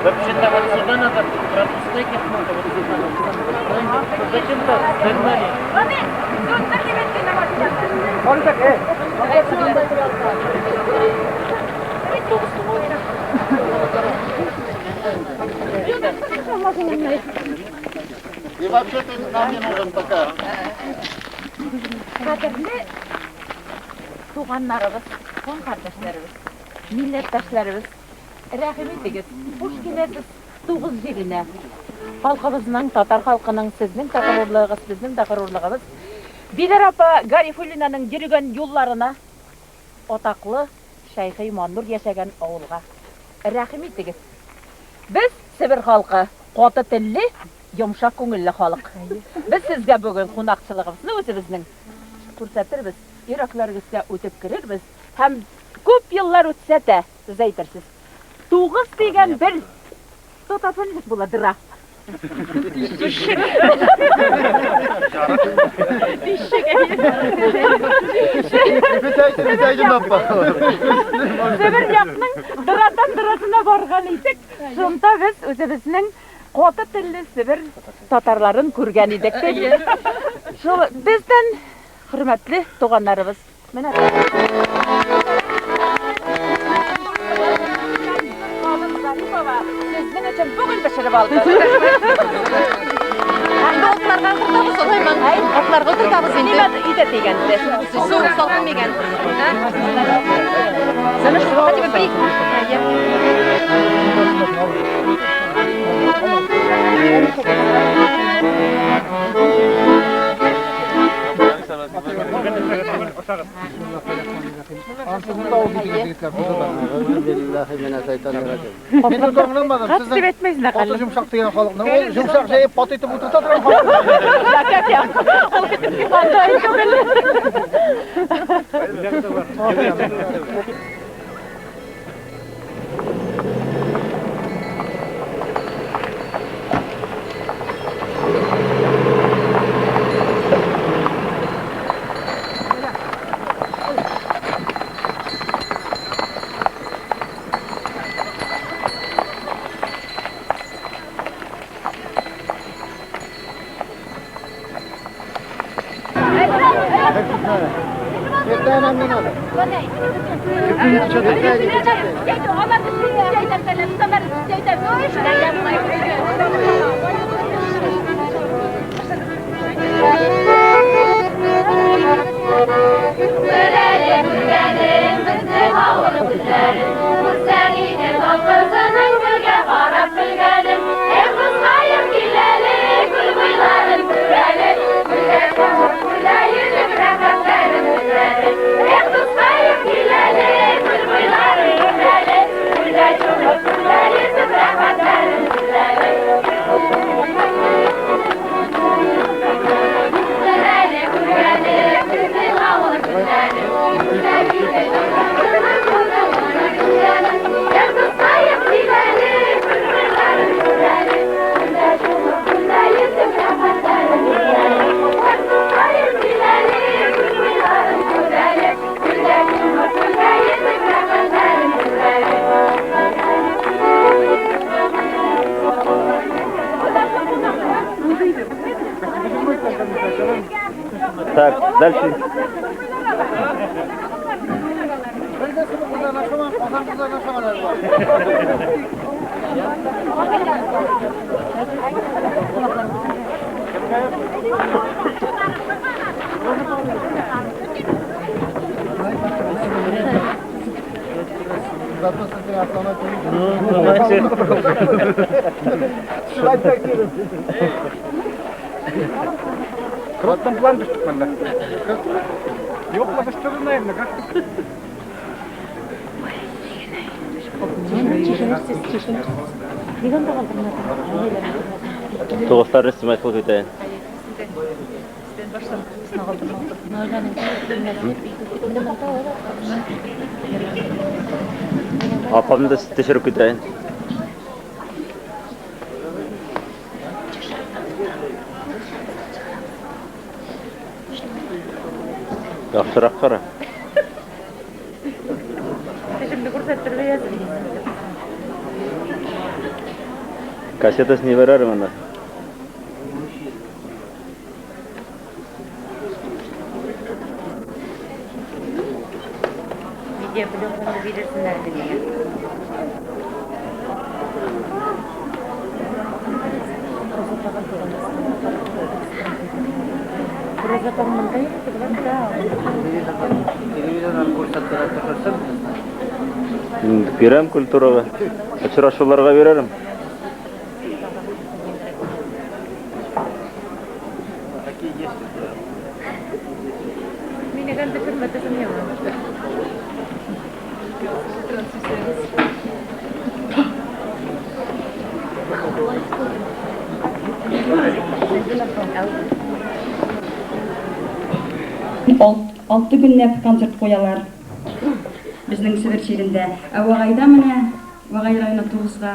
Вообще-то вот сюда надо пропускать их много, вот сюда. Зачем-то догнали. И вообще-то нам не нужен пока. Qadrli tuğanlarımız, son kardeşlerimiz, millettaşlarımız, rahim ediniz, hoş gelesiz Tuğuz yerine. Halkımızın, Tatar halkının, sizin takarurluğunuz, bizim takarurluğumuz. Bilir apa Garifulina'nın yürügen yollarına otaklı Şeyh-i Manur yaşayan oğulga rahim ediniz. Biz Sibir halkı, katı tilli, yumuşak көңіллі халық. Biz sizge bugün qonaqçılığımızı özümüzün көрсәтербез, йөрәкләрегезгә үтеп керербез. Һәм күп еллар үтсә дә, сез әйтерсез, Тугыз дигән бер татарчалык була дыра. Себер якның дырадан дырасына барган идек. Шунда без үзебезнең каты телле Себер татарларын күргән идек. Шул бездән hürmetli туганнарыбыз. Менә Сезнең өчен бүген пешереп алды. Анда отларга кыртабыз олайман. Отларга кыртабыз инде. Нимә иде дигәнде? Суык салкын дигән. Сәне шуга дип бик. Қатысып етмейсін ақылы. Оты жұмшақ деген халықтың, ол жұмшақ жайып пат етіп отырта тұрған халық. Так, дальше. Кротtan plan düştük bende. Yokla düştürüneyim de. Тоғыстарын істемей қылып өтейін. Апамды да сүтті жүріп кетейін. Yaxşıрақ қара. Көрсөттүрбөй азыр. Кассетасын не берерім анда? Видеопленканы берерсиңер деген. Телевизордан көрсөттүрөт турсам. Берем культурага. Очрашууларга берерим. Такие есть. Мени кандай хөрмөтөсүң эми? Алты günlük konser koyalar. Bizning Sibir şehrinde. Vagayda mene, Vagay rayonu 9'ga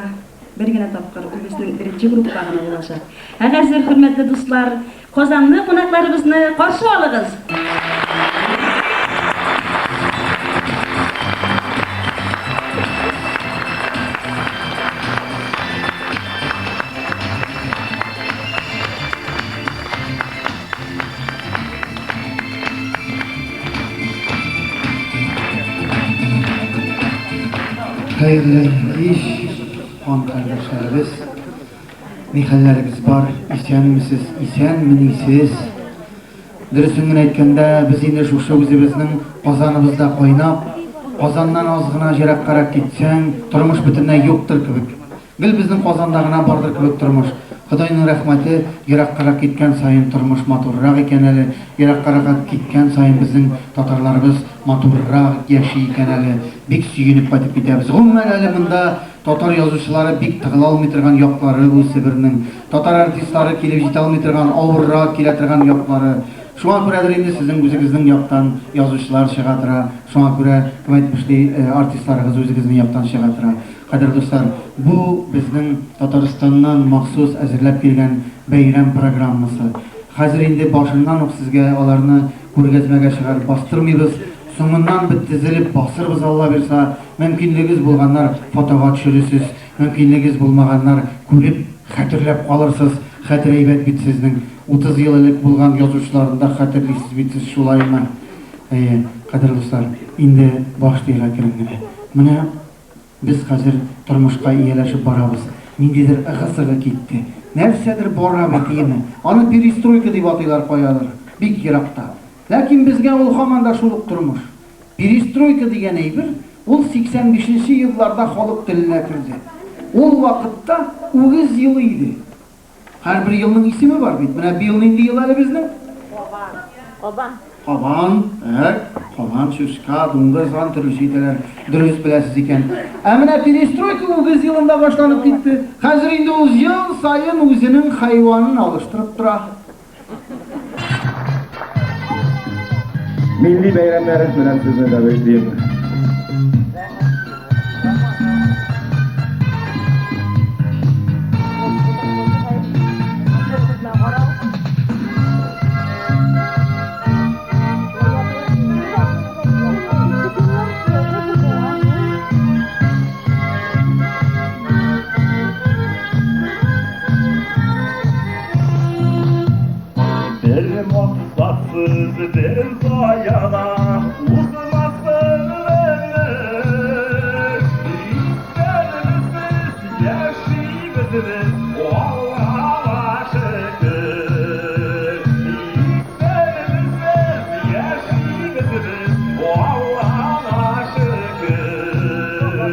bir gene tapqır. Bu bizning birinci grup bağına olacak. Eğer siz hürmetli dostlar, Qozanlı qonaqlarımızı qarşı alığız. Hayırlı iş, on kardeşlerimiz, mihallerimiz var, isyanmisiz, isyanminisiz. Dürüsüngün aytkanda biz indi şu özübüzning Qozanımızda qoynap, Qozandan azgına jirak qarab ketsen, turmuş bütünlüğü yoktur kibik. Gül bizning Qozandagına bardır kibik turmuş. Xudoyning rahmati, jirak qarab ketken sayın turmuş maturroq ekan eli, jirak qarab ketken sayın bizning tatarlarımız maturroq yaşay ekan eli. Bik suyunib batib ketamiz. Umuman alamında tatar yazıcıları bik tig'ila olmay turgan yoqlari bu Sibirning. Tatar artistlari kelib jeta olmay turgan, avurroq kela turgan yoqlari. Şuna ko'radir endi sizning o'zingizning yoqdan yozuvchilar chiqatira. Şuna ko'ra kim aytmishli artistlarimiz o'zingizning yoqdan chiqatira. Qadrli do'stlar, bu bizning Tataristondan maxsus azirlab kelgan bayram programmasi. Hozir endi boshundan sizga ularni ko'rgazmaga chiqarib bostirmaymiz. So'ngidan bittizilib bosirmiz Alloh bersa, mumkinligingiz bo'lganlar fotoga tushirasiz, mumkinligingiz bo'lmaganlar ko'rib xatirlab qolursiz. Xatiraybat bit sizning 30 yillik bo'lgan yozuvchilarında xatirlisiz bitsiz shulaymi? Qadrli do'stlar, endi boshlaylik kiringlar. Mana biz hozir turmushga iyalashib boramiz. Mendidir ag'asiga ketdi. Narsadir borab etiymi? Onu perestroyka deb ataylar qo'yalar. Bik yiroqda. Lakin bizga ul hamanda shuluq turmush. Perestroyka degan bir, ul 85-yillarda xalq tiline kirdi. Ul vaqtda o'giz yili edi. Her bir yılın ismi var bit. Buna bir yılın indi yılları bizning. Qoban. Qoban, Qoban, Şuska, Dungazan türlü şeyler dürüst bilesiz iken. Amına perestroyka o'giz yılında başlanıp gitti. Hazır indi o'z yıl sayın o'zining hayvanını alıştırıp tura. Milli bayramlarimiz bilan sizni tabriklayman. Bir sayana uzmasın ömür. İsterimiz yaşayabiliriz o Allah'a şükür. İsterimiz yaşayabiliriz o Allah'a şükür.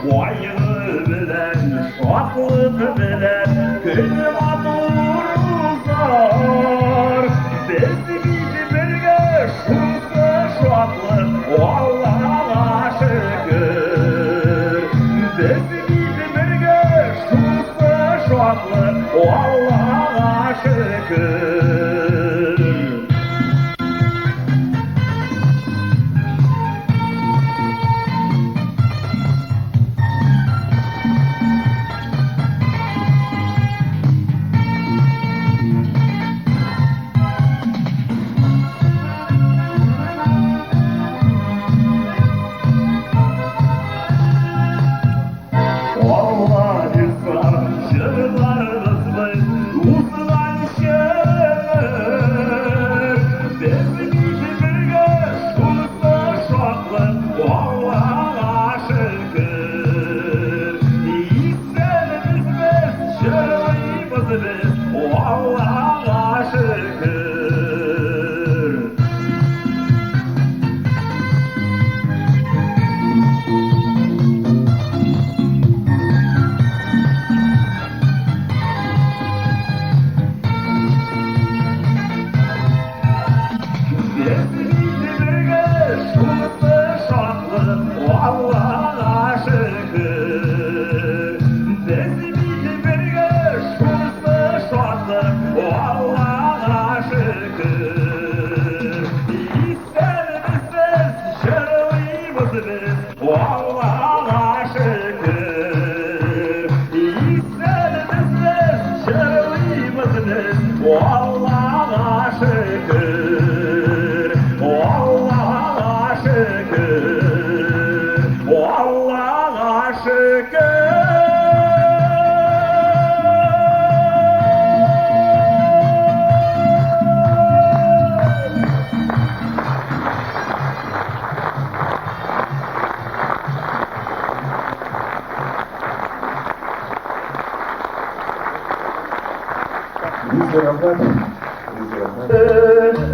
Vayını bilen, şaklığı bilen, gönlü matur uzar. O Allah'a şükür. Bezimizi birge şutsa şuatlı. O Allah'a şükür.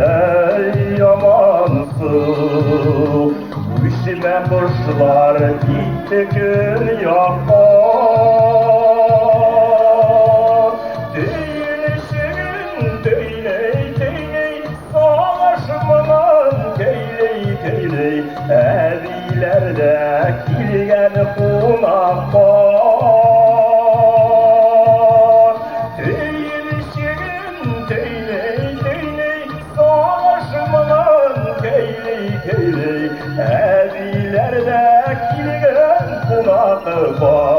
ey yamansın. Üşüme kuşlar gitti gün yakma. Değilişin değney değney, savaşmadan teyley teyley, evilerde kilgen kunakta. Evilerde kilgen kunakı var.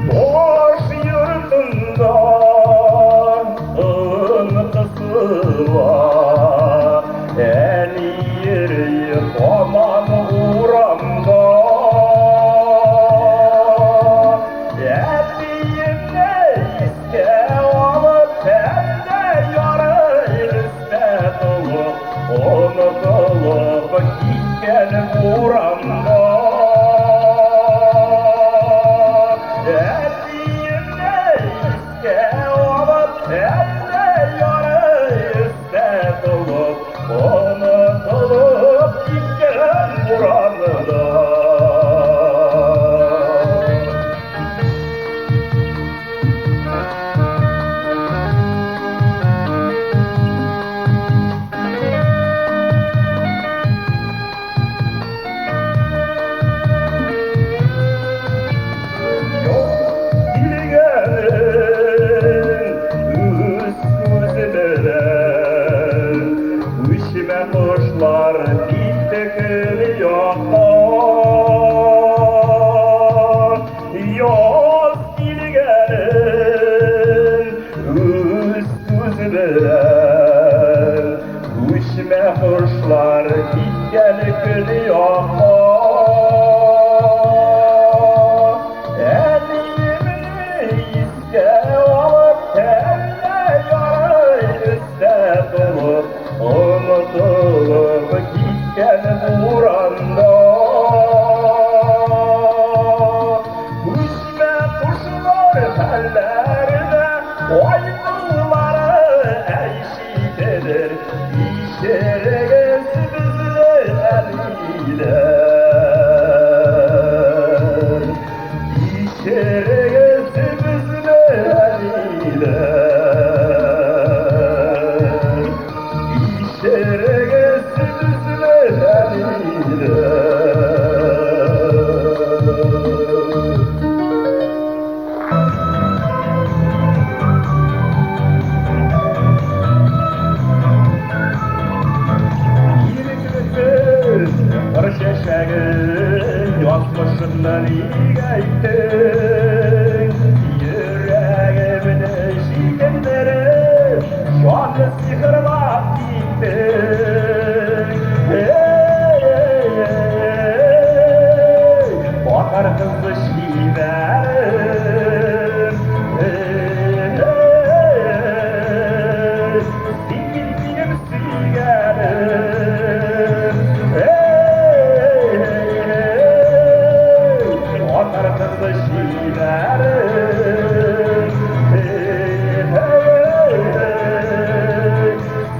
Boş yurtundan ınkısı var, en yeri aman uğramda. Ettiğimde iske alıp hem de yarı üstte dolup, unutulup gitken uğramda. Ettiğimde iske alıp hem de yarı üstte dolup, unutulup gitken uğramda. Kuşlar gitti gün yoklar, yoz ilgerin üst veren. Üşme kuşlar gitken gün yoklar, elimini iske alıp telle yarı üstte dolup, unutulup gitken buranda. Üşme kuşlar tellerine oyunları eşit eder, işeriz bizi eliler, işeriz bizi eliler. Yatmışından iyi gaytın, yüreğimde şiddetleri şu an sıkırmak gittin. Bakar kızı şiverim, dingilim sigerim. Bakar kızı şiverim,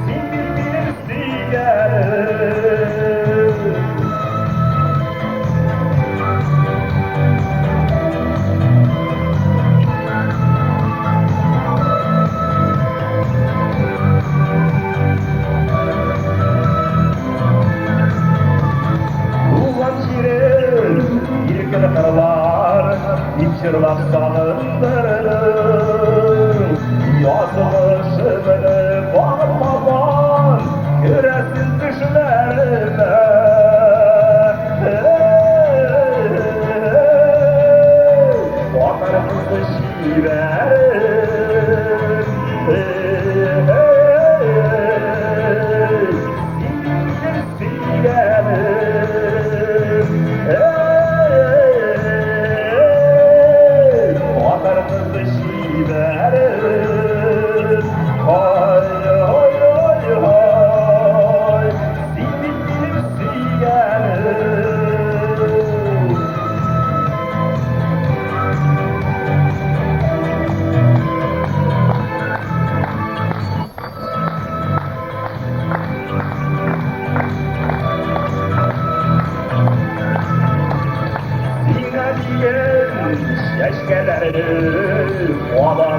dingilim sigerim. Yirken kırlar, içirlap sağındırırım. Yazılışımını bakmadan göresin düşlerime. Bakar kızı şiverim, dingilim sigerim.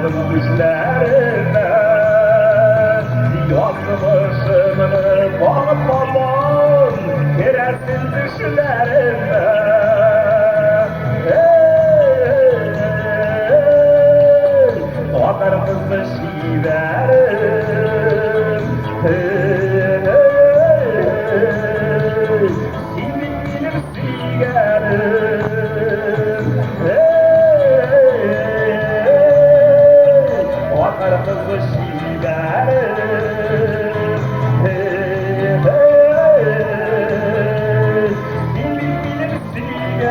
Dağın düşlerine yanmışımını bağlaman girersin düşlerine. Atar kızı şiverim, Simin bilir sigerim, Atar kızı şiverim, Simin bilir sigerim.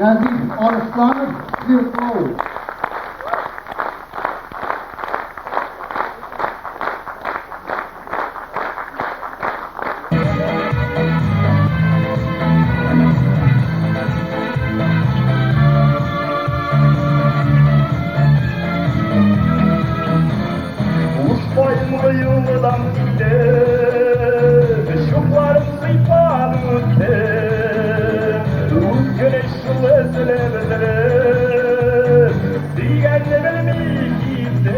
Nazif Arslanov Zirkov. Uçmayın yıldan bile, şoklarım sıypan öte. Güneş ızılızılır, diğerle bilmeydim.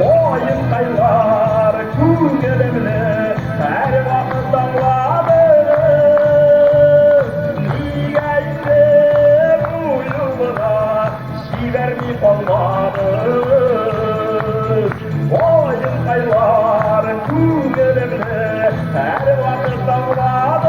Oyun kaylar, küngelemle, her vakit damladır. Diğerle bu yılda, şivermi kalmadır. Oyun kaylar, küngelemle, her vakit damladır.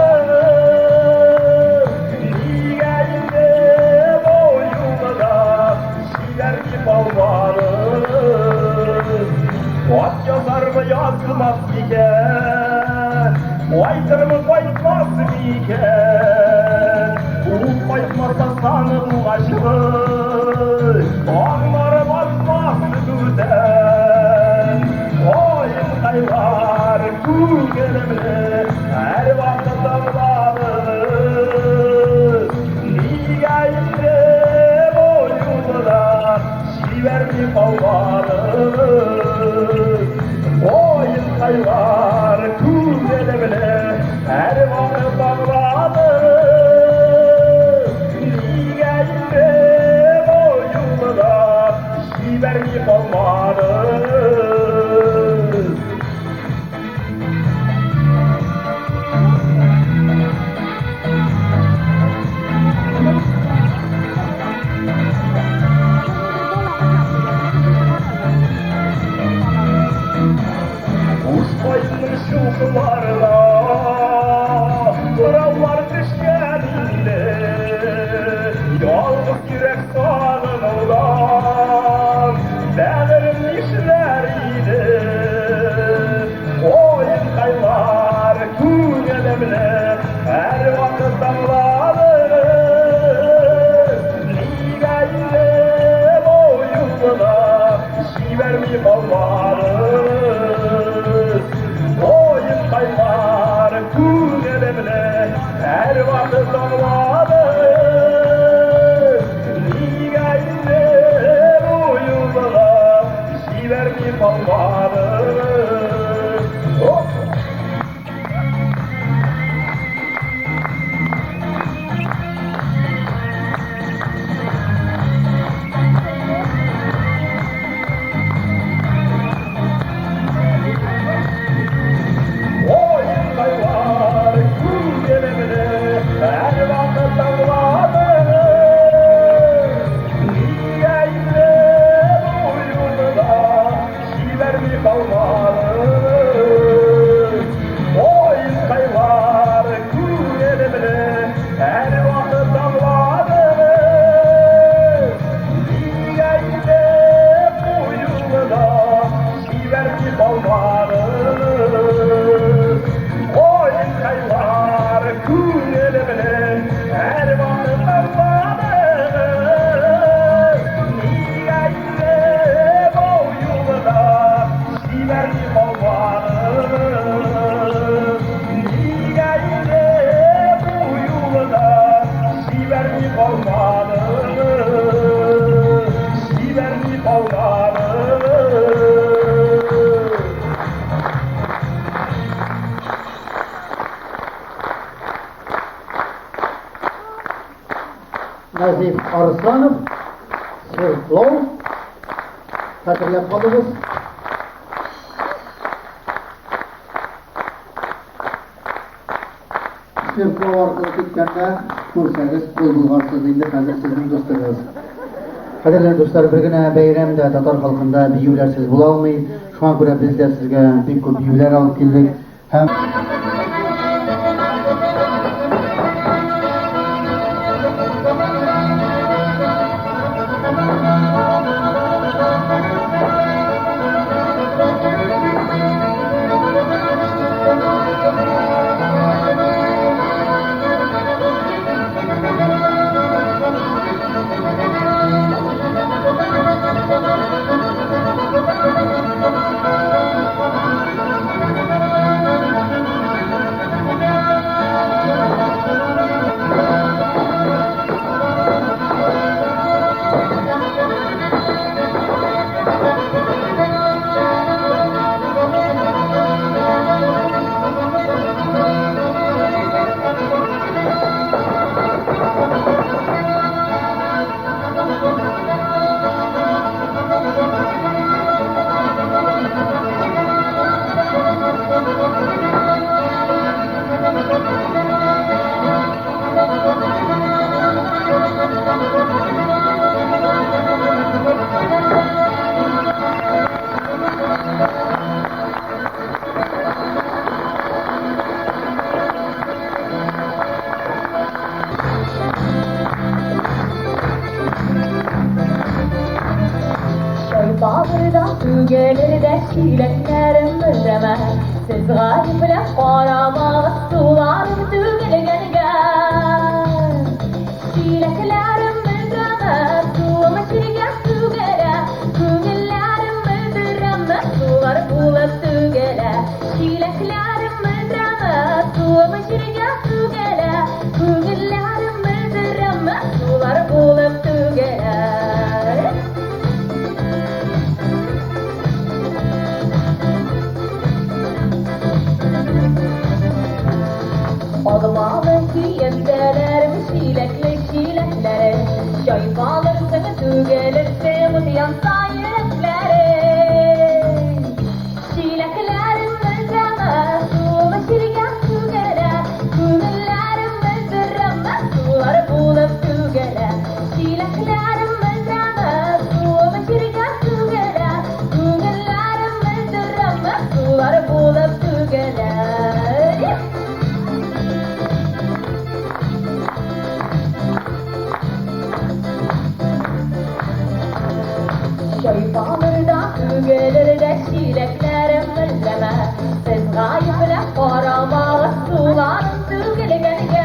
At yazar mı yazmaz iken, Aytır mı koymaz iken, Unutmayızmazsa sanım aşkı, Ağları basmaz düzen. Oyun kaylar küngelemle, her vakit dağlanır. Nigayinde boyunda, şivermi kalmadır. Oyun kaylar küngelemle, her vakit dağlanır. Nigayinde boyunda, şivermi kalmadır. Uçmayın şılkılarla, krallar düşkeninde, yalnız yürek sağlığından, dağların işleriydi. Oyun kaylar küngelemle, her vakit damlanır. Nigayinde boyunda, şivermi kalmadır. Oyun kaylar küngelemle, her vakit damladır. palmanı, siver mi palmanı. Nazif Arslanov, Sevlov, hatırlap kalırız. Sevlov arkalı gitgende kursanız bulgarsız indi hazır sizin dostlarınız. Kaderler dostlar, bir güne beyramda Tatar halkında biyulersiz bula olmayı, şu an göre biz de sizge bir köp biyuler alıp geldik. Hem Bağırda tügelir de çileklerim mürdeme Siz gayipler karamağız sularım tügelgenige Çileklerim mürdeme suğumu çirgen tügele Tügelerim mürdeme sular bulup tügele Çileklerim mürdeme suğumu çirgen tügele Tügelerim mürdeme sular bulup tügele Admalı kiyemdeler çilekli çilekleri Şayıp alırsın tügelirse mutyan sayıkları Çileklerim müzdeme suğumu çirgen tügele Tügelerim müzdeme sular bulup tügele Çileklerim müzdeme suğumu çirgen tügele Tügelerim müzdeme sular bulup tügele Şayıpanırda tügelir de çileklerim mürdeme Siz gayipler karamağız sularım tügeligenge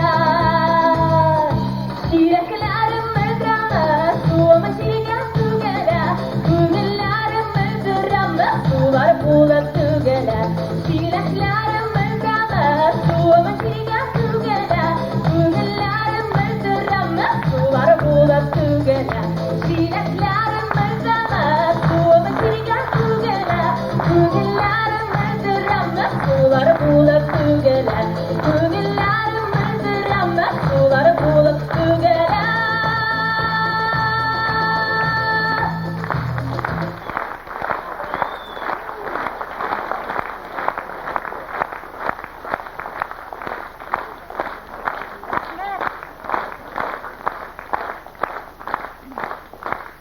Çileklerim mürdeme suğumu çirgen tügele Tügelerim mürdeme sular bulup tügele Çileklerim mürdeme suğumu çirgen tügele Tügelerim mürdeme sular bulup tügele Çileklerim mürdeme suğumu çirgen tügele Tügelerim mürdeme sular bulup tügele Tügelerim mürdeme sular bulup tügele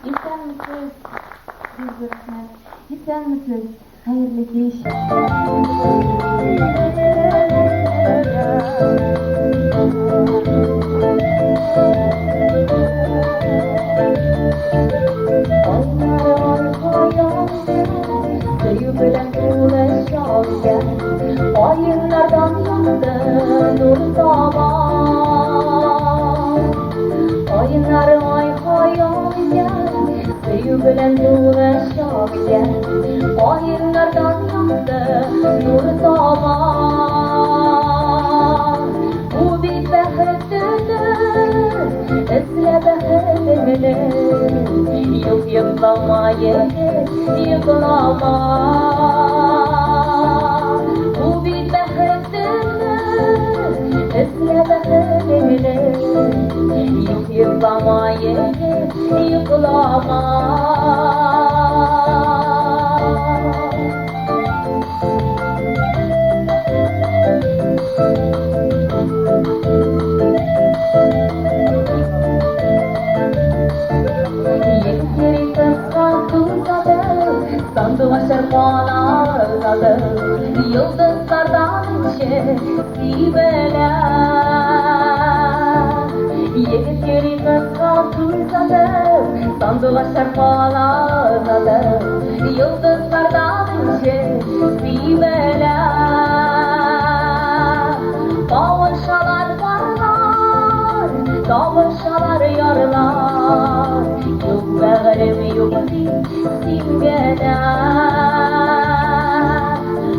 İnsan mısınız? Biz Hikmet. İnsan mısınız? Hayırlı geç. Ayınlardan yandı nur zaman Ayınlar ay hayal gel Seyu bilen dolaşak gel Ayınlardan yandı nur zaman Bu bir behdüdür Yok yıklama yenge, yıklama. Bu bir behresinden, esre behremine. Yok yıklama yenge, yıklama. Sandığa şerpanalarda yıldızlardan içe sibeler. Yedi geri kıskan tursalar sandığa şerpanalarda yıldızlardan içe sibeler. Kavuşalar varlar, kavuşalar yarlar. Yok bağrım yok simgeler.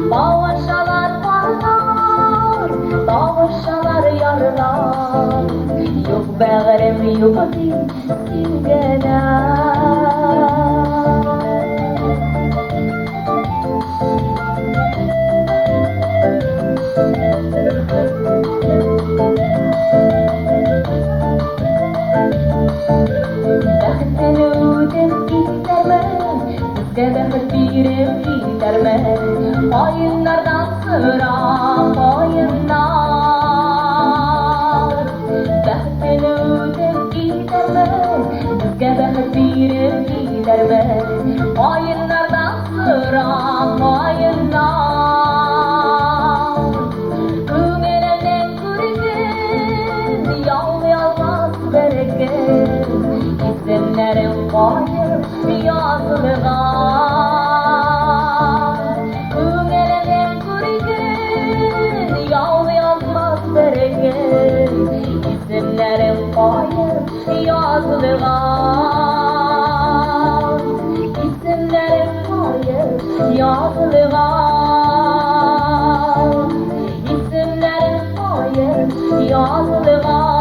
Kavuşalar varlar, kavuşalar yarlar. Yok bağrım yok simgeler. Oyunlardan sıra oyunlar. Bahtını ödep giderme, bizge baht birip giderme. Oyunlardan sıra oyunlar. Ümelenin kürgün, yalmaz bereket. İsimlerin koyup yazılgan. İsimlerin koyup yazılgan. İsimlerin koyup yazılgan. İsimlerin koyup yazılgan.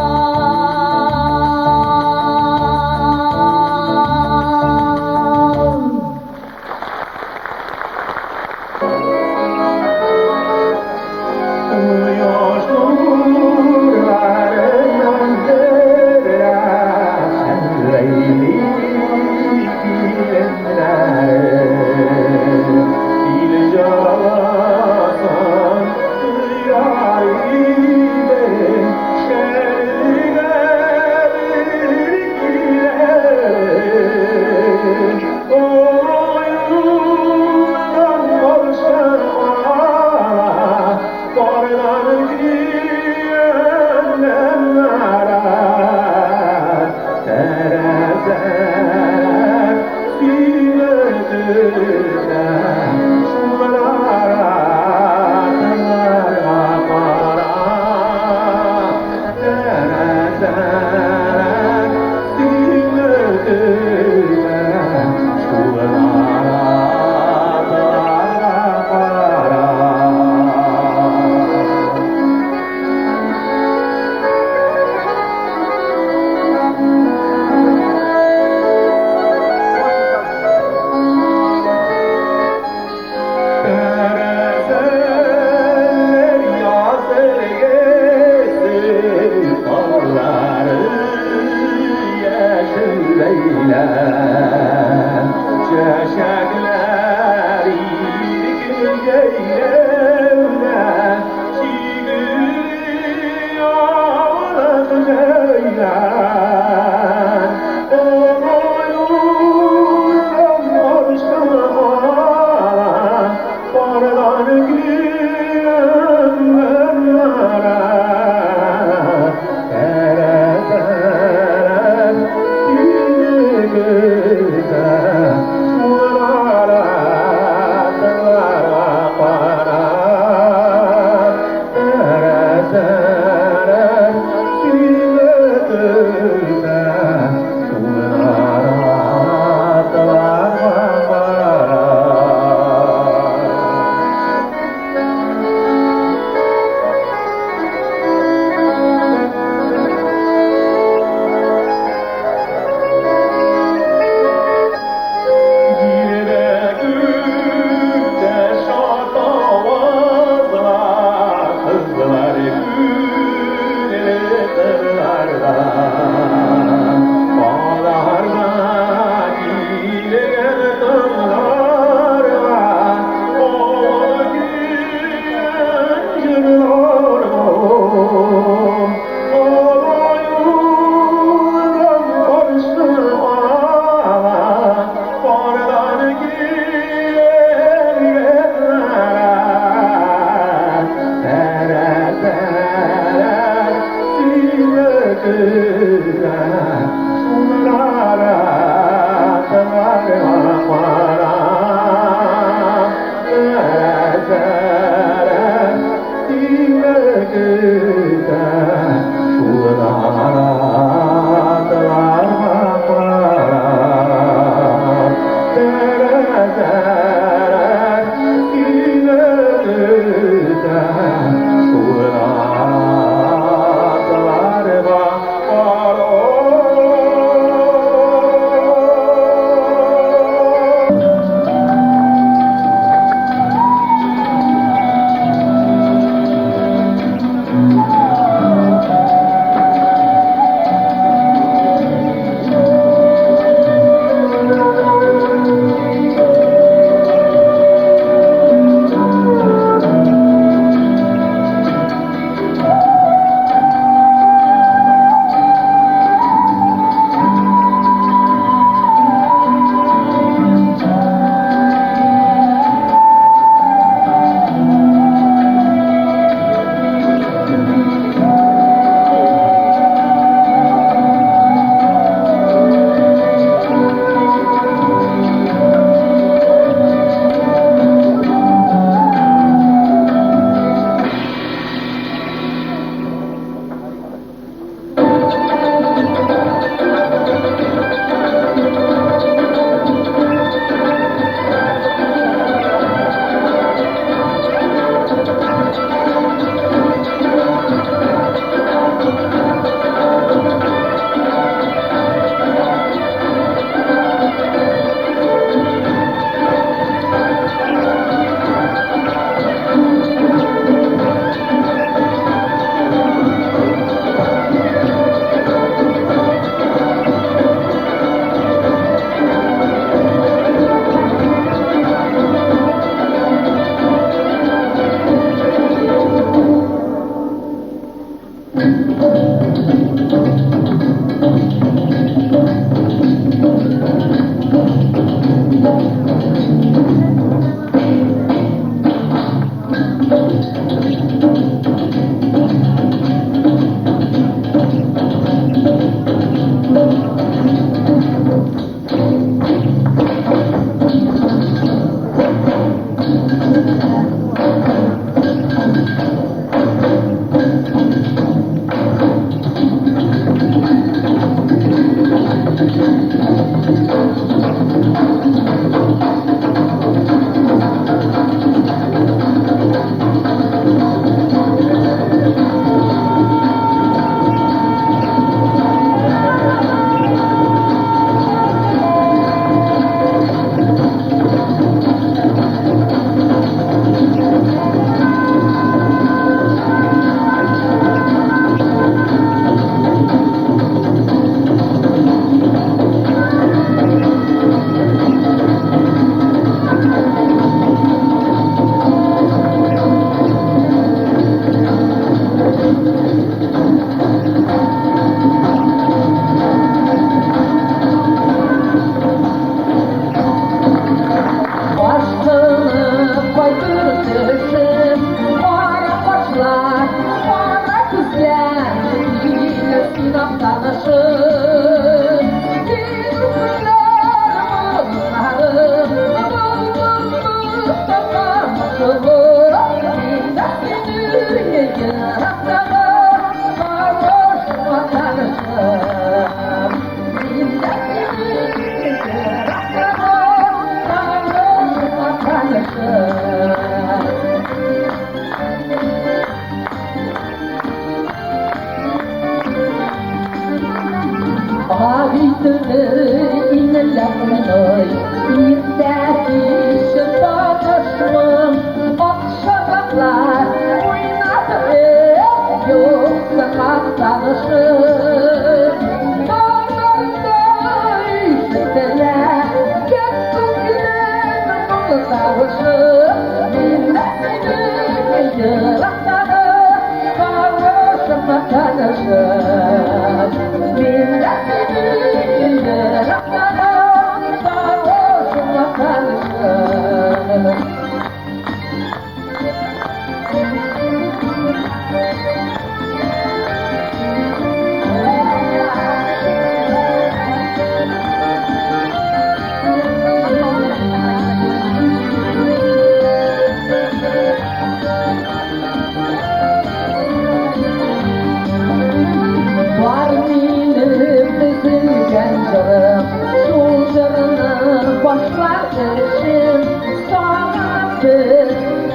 Karışım sanatı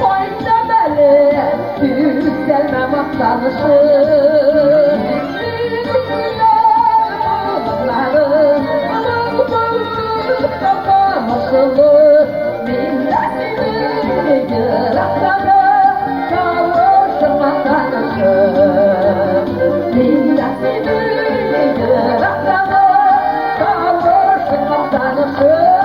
Oysa beli Güzelme maktanışım Bilgiler Anadolu Kapamasılı Milletimi Yırakları Kavuşum maktanışım Milletimi Yırakları Kavuşum maktanışım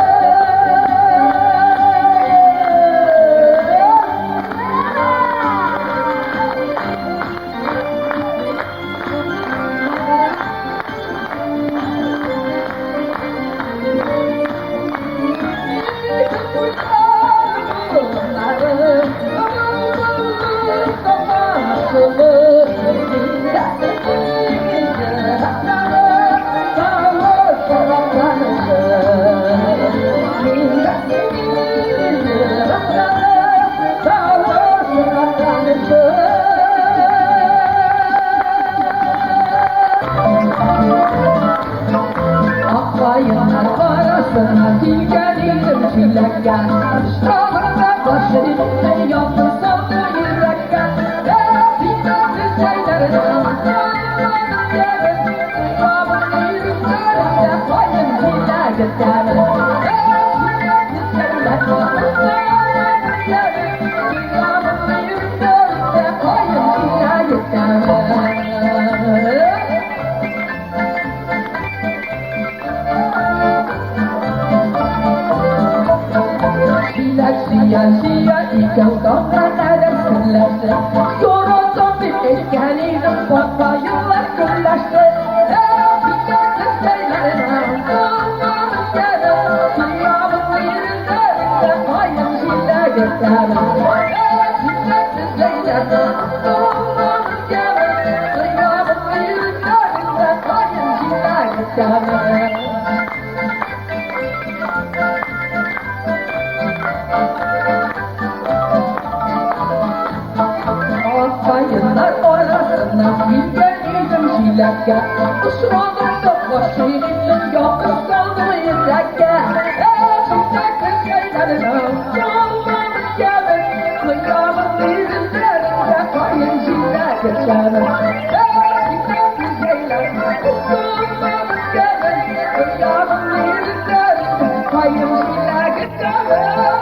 Akbayınlar arasına dilgenim çilekten Şahırda başını yaptı sandı yürekten Pinatı şeylerden Tanrı'nın yerin Kıyamın yüzlerinde Payın çilekten Pinatı şeylerden Tanrı'nın yerin Kıyamın yüzlerinde Payın çilekten Sia ikau tongkat ada kelas Sorotan dikeliling Papa yular kelas Kita kesalahan Tolong menjadi Sia mengirinda Payang sila getar Kita kesalahan Tolong menjadi Sia mengirinda Payang sila getar Bayınlar arasına bilgenim şilekka Usradım da başının yakın saldım yürekka Şilekli şeylerden Yolmamın yemin Kıyamın yüzlerinde Kayın şilek geçerim Şilekli şeylerden Yolmamın yemin Kıyamın yüzlerinde Kayın şilek geçerim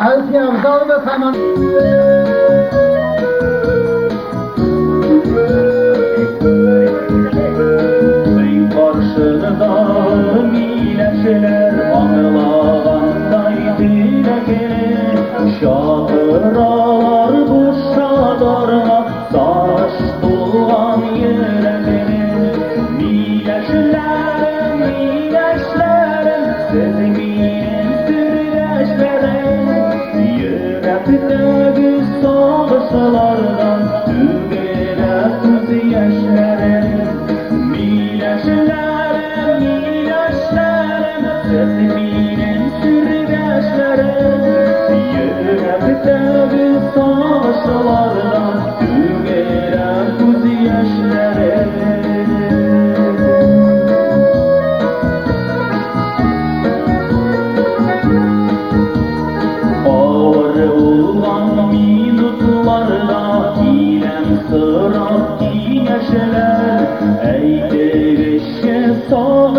Alfiyam dağda saman. Ey karşıda mileşler ağlağanday dilekini Şahıralar bu şadarla taş tuğan yüreğini Mileşler, mileşler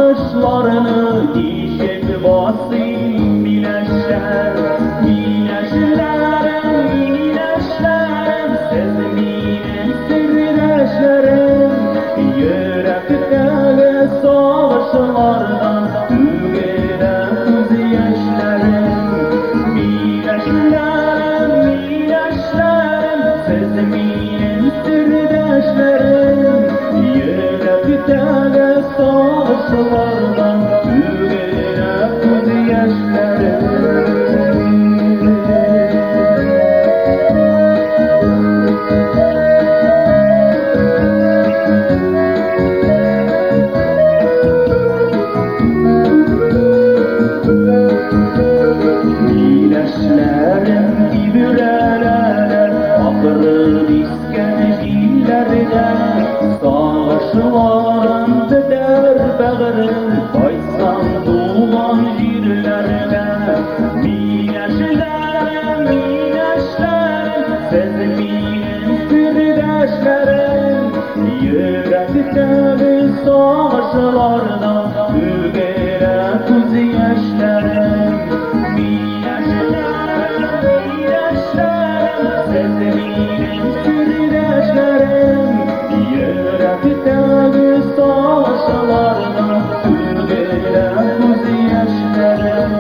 bakışlarını dişek basayım bileşler. Bileşlerim, bileşlerim, siz benim sirdaşlarım. Yürekteki savaşlardan tügene göz yaşlarım. Bileşlerim, bileşlerim, siz benim sirdaşlarım. Yürekteki savaşlardan tügene göz yaşlarım. Bileşlerim ibreler, akırıp isken dillerden. Savaşlarım beder bağırım, baysan doğan jirlerle. Bileşlerim, bileşlerim, siz benim sirdaşlarım. Yürekteki savaşlardan tügene göz yaşlarım. Bileşlerim, bileşlerim, siz benim sirdaşlarım. Yürekteki savaşlardan tügene göz yaşlarım.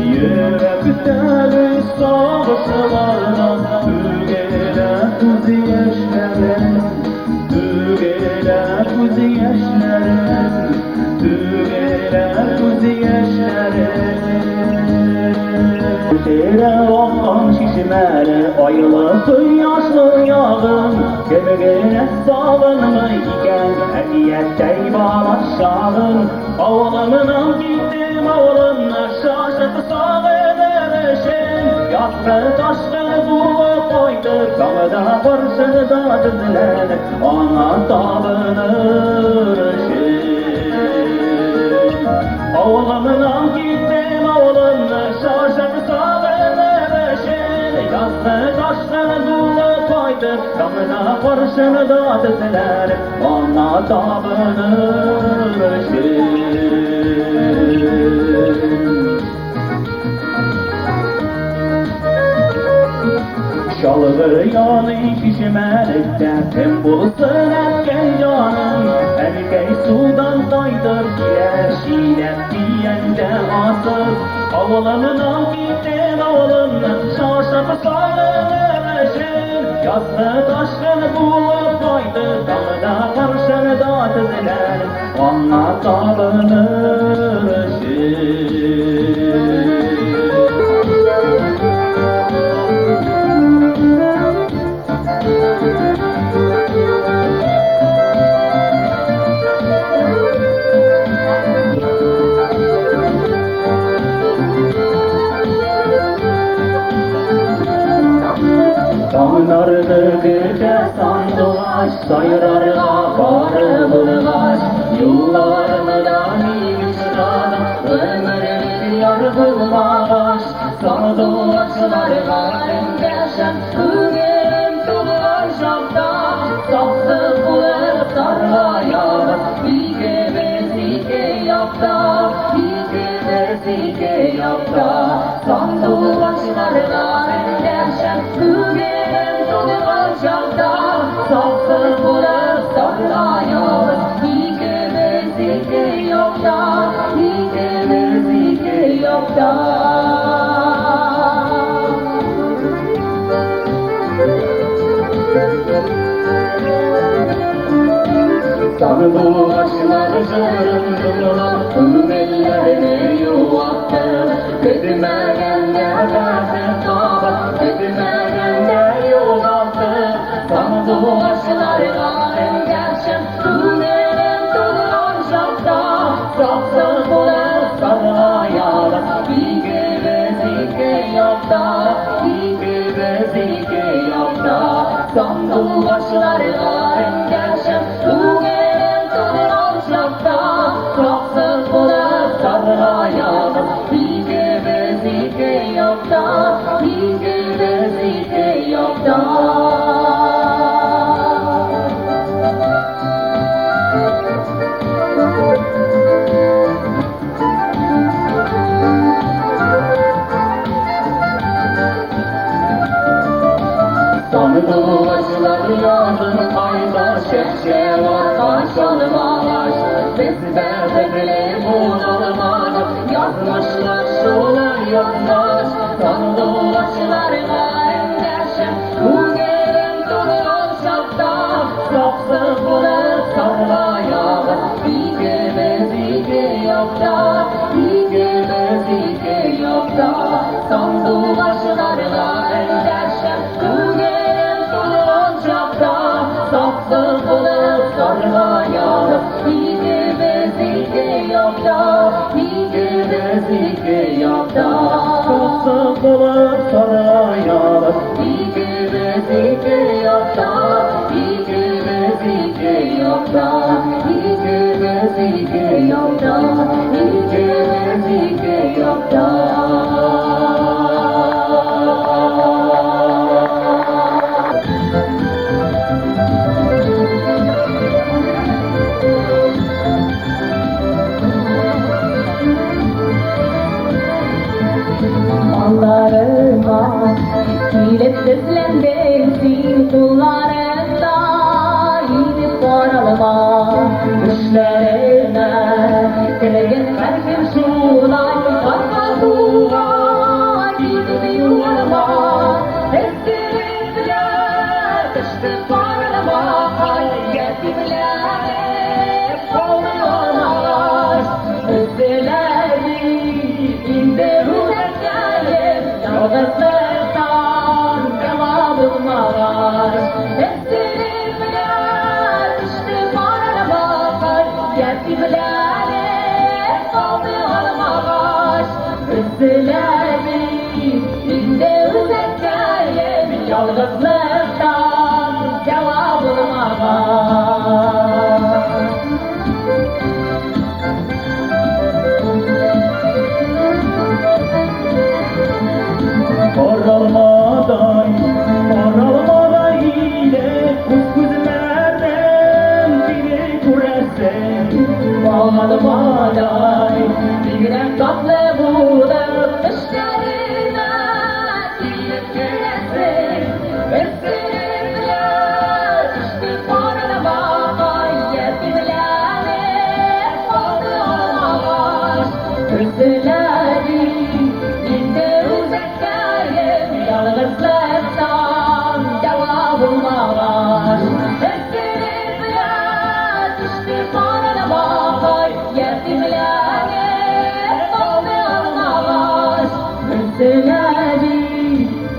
Yürekteki savaşlardan tügene göz yaşlarım. Tügene göz yaşlarım. Tügene göz yaşlarım. Tere olgan şişmeli aylı yaşlı yağım. Gömüğüne sağınmayken hediyettey bağlaşağım. Oğlumdan gittim oğlumla şaşıp sağınırışım. Yattı taşlı bulup koydu dağda karşıda düzülen ona tapınırışım. Oğlumdan gittim oğlumla şaşıp sağınırışım. Yattı taşlı bulup koydu dağda karşıda düzülen ona tapınırışım. Şalığı yanı şişmelikte hem bulsun etken canım. Erkek sudan daydır girer şilet diyende asır. Oğlumdan gittim oğlumla şaşıp sağınırışım. Yattı taşkın bulup koydu dağda karşıda düzülen ona tapınırışım. Dağlarını gece sandılaş, sayrarına barı bulgaş. Yıllarını da nimişrana, ömrünü yargılmaş. Sandılaşlarına engeşen, ügerim tulgan şapta. Saksı bulup tarlaya, ike bezike yapta. İke bezike yapta. Sandılaşlarına engeşen, ügerim tulgan şapta. Saksı bulup tarlaya, ike bezike yapta. İke bezike yapta. Sandılaşlar zırhımla ümmellerini yuvattı. Gitmegende verdi tabat, gitmegende yol aldı. Sandılaşlarla engelşen, ümmelim tulgan şapta. Saksı bulup sarayala, ike bezike yapta. İke bezike yapta. Sandılaşlarla engelşen, ümmelim tulgan şapta. Saksı bulup sarayala, ike bezike yapta. İke bezike yapta. bizde bilim olmaz. Yazmışlar şolay yazmaz. Tanrılaşlarına enderşim. Bu gelen duran şapta. Yoksa bunu sarmayalım. İge yokta. İge yokta. Tanrılaşlarına enderşim. Bu gelen duran şapta. Yoksa bunu sarmayalım. İge yokta. İge yokta. Yoksa bulur sarayalım. İge yokta. İge yokta. İge yokta. İge yokta. Mallarıma kilip düzlendirsin kullarında yeni paralıma düşlerine kırgın kalbim şulay sarmadığa gidip yuvarma esirler düştü paralıma yetimler olmuyorlar üstleri indi Yalnızlıktan cevabım var. Esirler düştü bana bakar. Yetimler olmuyorlar. Üstleri indi uzakayım. Yalnızlıktan cevabım var. Paralmadan yine kuzlardan biri kuresen. Paralmadan yine tatlı bulan dışlarına gidip gülesin. Esirler düştü paralmadan yetimler olmuyorlar. Üstleri indi uzakayım. Yalnızlıktan cevabım var. Esirler düştü paralmadan yetimler olmuyorlar. Üstleri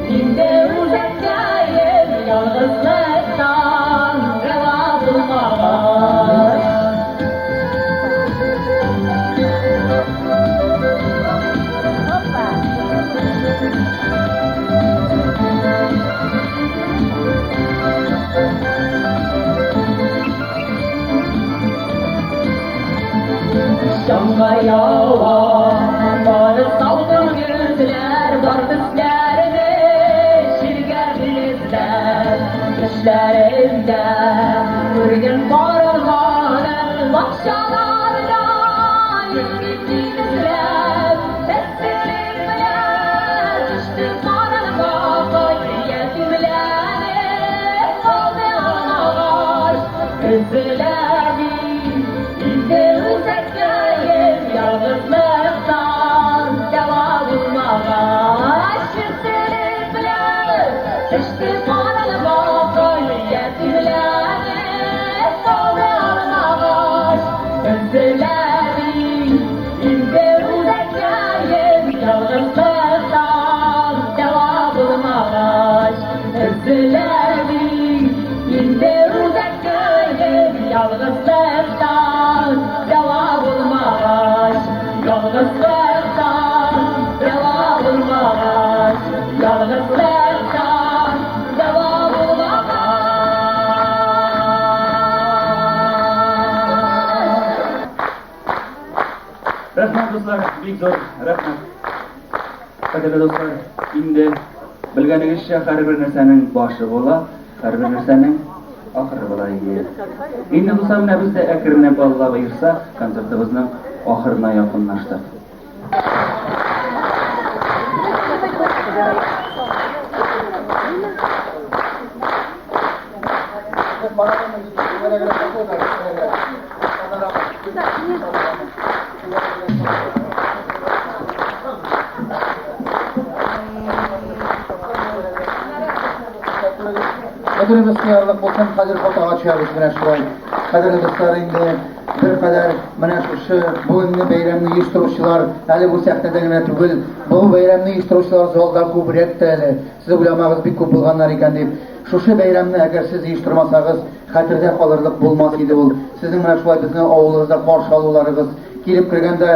indi uzakayım. Yalnızlıktan cevabım var. Şam'a yavan varıp saldım yüzler var bizlerine şirgenizler düşlerinde Kırgın parılmanın bakşalarına yüzgüzler Esirler düştü parılma yetimlere olmuyorlar Üzüleri indi uzakayım Yalnızlıktan cevabım var Şükrünler düştü parılma yetimlere olmuyorlar Üzüleri indi uzakayım Yalnızlıktan cevabım var Üzüleri indi uzakayım Yalnızlıktan cevabım var Yalnızlıktan cevabım var Yalnızlıktan cevabım var Rahmat dostlar, bek zo'r, rahmat. Qadrli do'stlar, endi bilganingizcha har bir narsaning boshi bo'la, har bir narsaning oxiri bo'laydi. Endi bu samna bizda akrimni Alloh buyursa, konsertimizning oxiriga yaqinlashdik. Para Kadrimiz kıyarlıq bolsan, hazır fotoğa çağırış mene şurayı. Kadrimiz dostlar indi bir kadar mene şu bugünkü beyramni uyuşturuşçular, hali bu sahneden mene tugul, bu beyramni uyuşturuşçular zolda kubret tele. Siz ulamağız bir kup bulganlar iken deyip, şu beyramni eğer siz uyuşturmasağız, hatırda kalırlık bulmaz idi ol. Sizin mene şurayı bizim oğulunuzda karşı alularınız, gelip kirgende